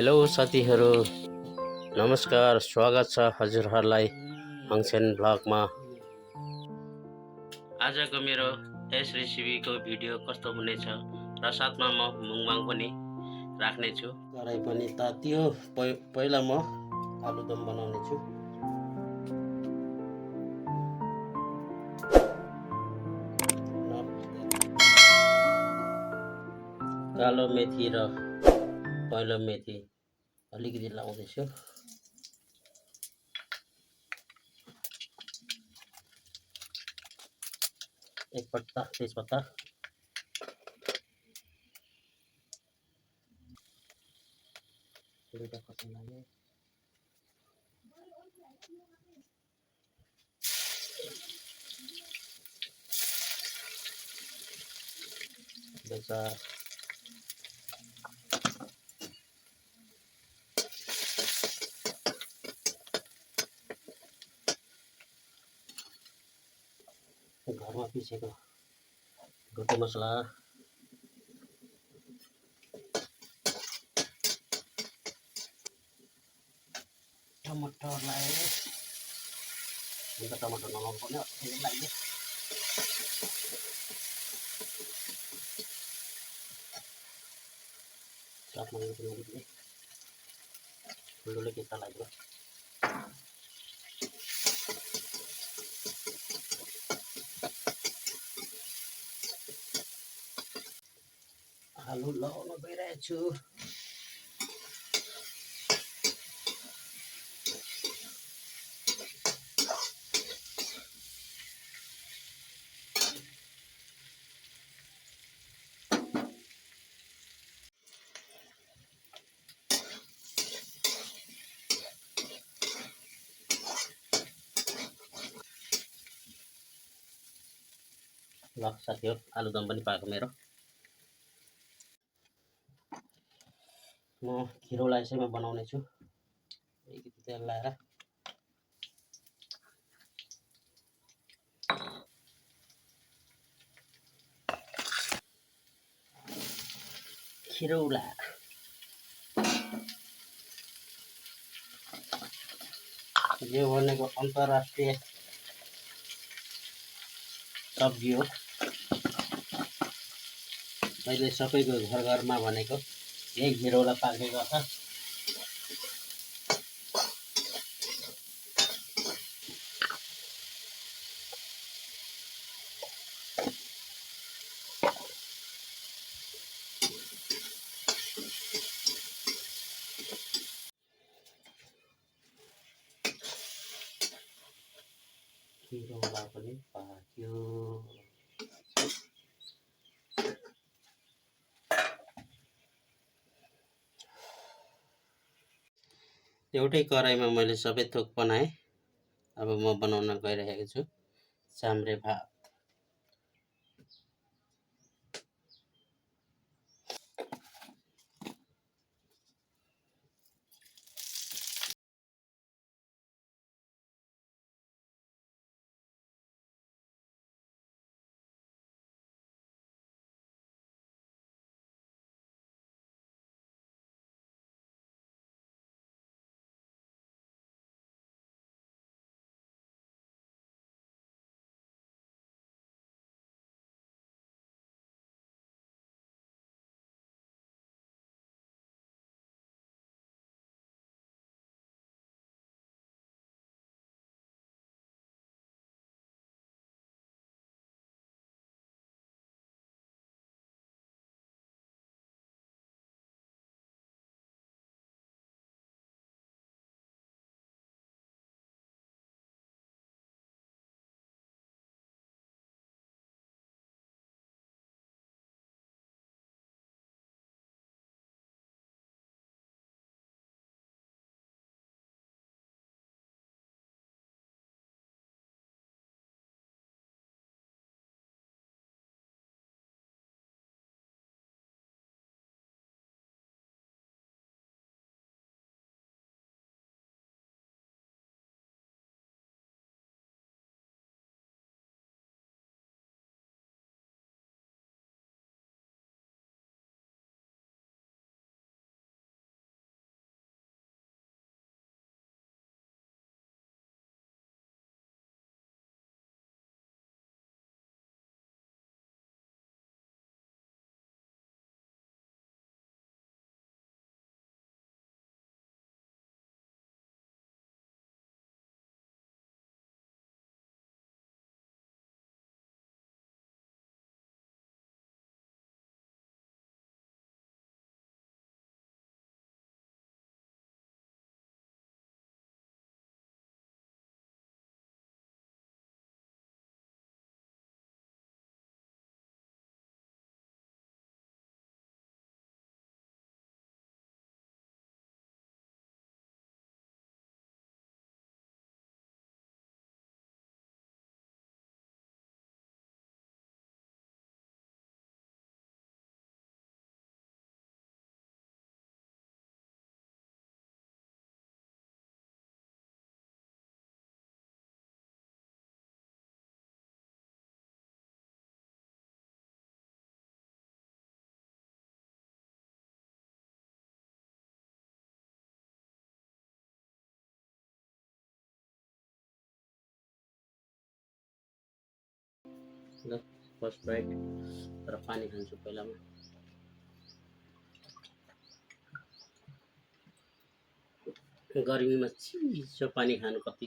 Hello साथीहरू, नमस्कार। स्वागत छ हजुरहरूलाई हङसेन भ्लगमा। आजको मेरो यस रेसिपीको भिडियो कस्तो हुनेछ र साथमा म मुङमाङ पनि राख्नेछु। कराई पनि तातियो। पहिला म आलुदम बनाउने छु। कालो मेथी र पहेँलो मेथी अलिकति लाउँदैछु। एक पत्ता तेजपत्ता, दुईटा खोर्सानी लाग्यो, बेचार, घरमा पिसेको भुटे मसला, टमाटर लगाएँ। टमाटर नलाउनु पर्ने धेरै लाग्यो। साथमा अलिकति ठुल्ठुलो किता लाग्यो। आलु लगाउन गइरहेको छु। ल साथीहरू, आलुदम पनि पाएको मेरो। म खिरौलाई चाहिँ म बनाउने छु। अलिकति तेल लाएर खिरौला यो भनेको अन्तर्राष्ट्रिय सब्जी हो। अहिले सबैको घरमा भनेको यही खिरौला पाक्ने गर्छ। खिरौला पनि पाक्यो। एउटै कराईमा मैले सबै थोक बनाएँ। अब म बनाउन गइरहेको छु चाम्रे भात। ल फर्स्ट बाइट तर पानी खान्छु पहिलामा। गर्मीमा चिसो पानी खानु कति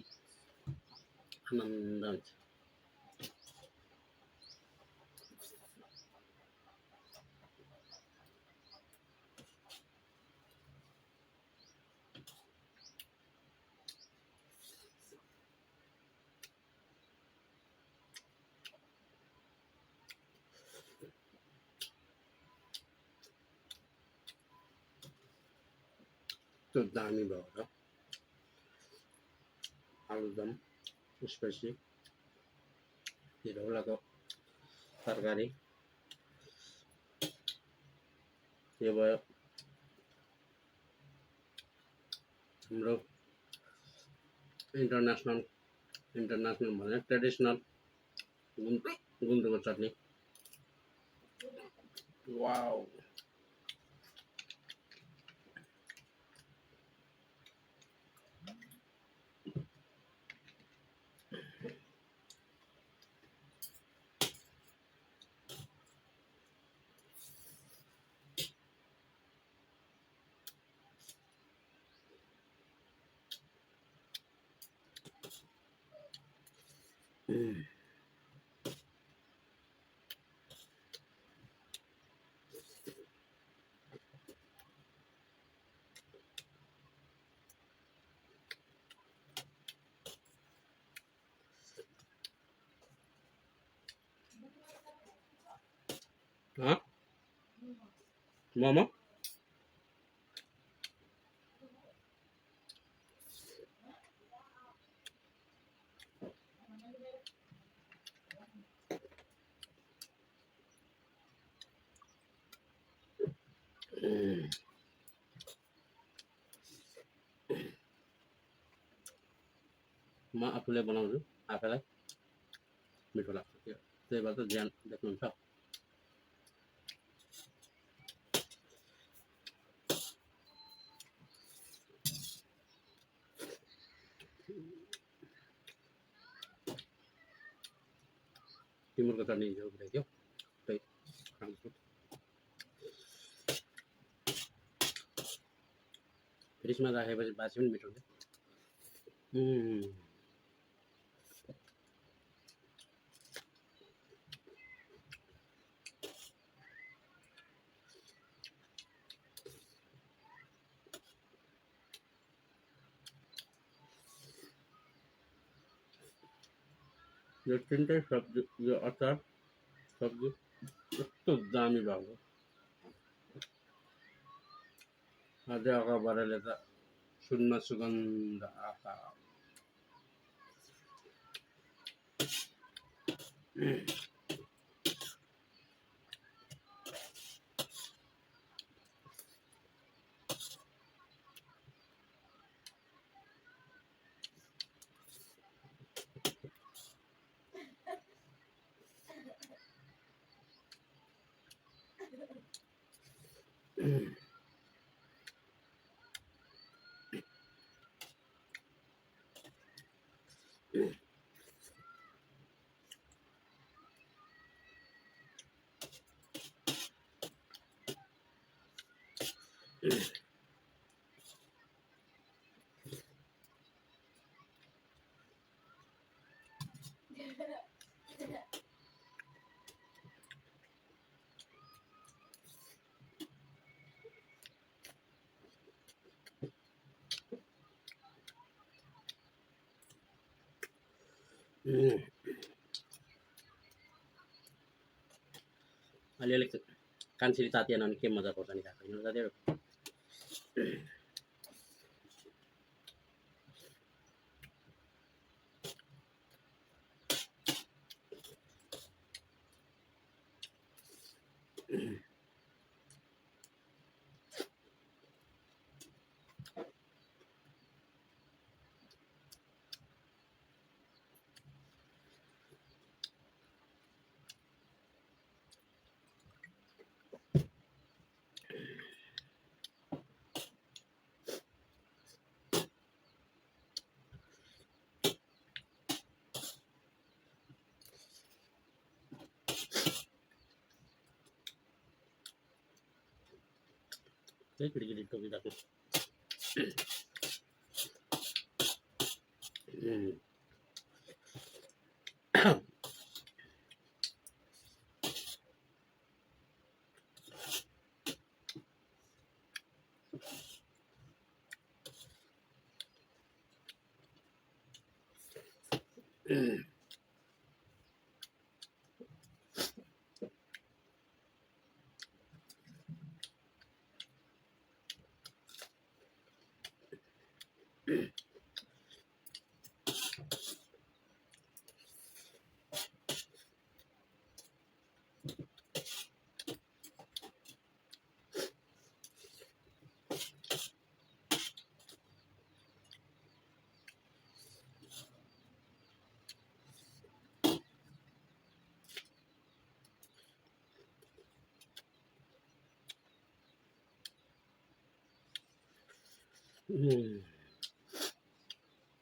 आनन्द हुन्छ। त्यो दामी भयो र आलुदम त्यसपछि हिरौलाको तरकारी यो भयो हाम्रो इन्टरनेसनल भने ट्रेडिसनल गुन्द्रुकको चटनी। वाउ मोमो म आफूले बनाउँछु आफैलाई मिठो लाग्छ त्यही भएर त ध्यान देख्नुहुन्छ। तिमुरको चटनी हिजो उब्रेको थियो त्यही खान्छु। फ्रिजमा राखेपछि बासी पनि मिठो हुन्छ। यो तिनटै सब्जी यो अचार सब्जी यस्तो दामी भएको अझै अगाडिबाटले त सुनमा सुगन्ध आहा। अलिअलि कान्छी तातिएन भने के मजा पर्छ नि खाएको होइन साथीहरू। त्यही किटकिटी टोकिरहेको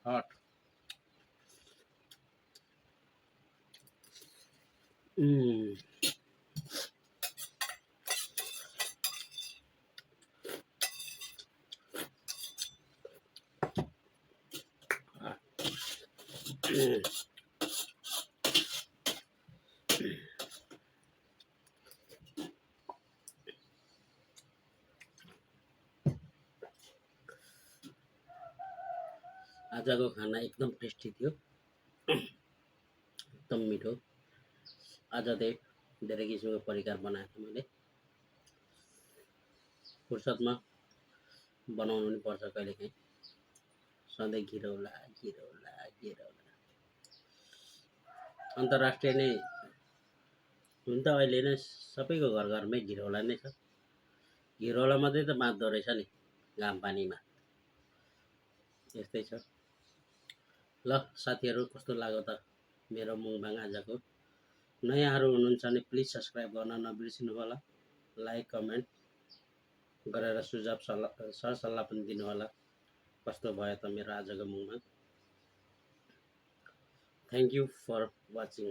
hot आजको खाना एकदम टेस्टी थियो एकदम मिठो आज चाहिँ धेरै किसिमको परिकार बनाएको मैले फुर्सदमा बनाउनु पनि पर्छ कहिलेकाहीँ सधैँ घिरौला घिरौला घिरौला अन्तर्राष्ट्रिय नै हुन त अहिले नै सबैको घर घरमै घिरौला नै छ घिरौला मात्रै त बाँच्दो रहेछ नि घाम पानीमा यस्तै छ ल साथीहरू कस्तो लाग्यो त मेरो मुङबाङ आजको नयाँहरू हुनुहुन्छ भने प्लिज सब्सक्राइब गर्न नबिर्सिनु होला लाइक कमेन्ट गरेर सुझाव सरसल्लाह पनि दिनु होला कस्तो भयो त मेरो आजको मुङबाङ थ्याङ्क यू फर वाचिङ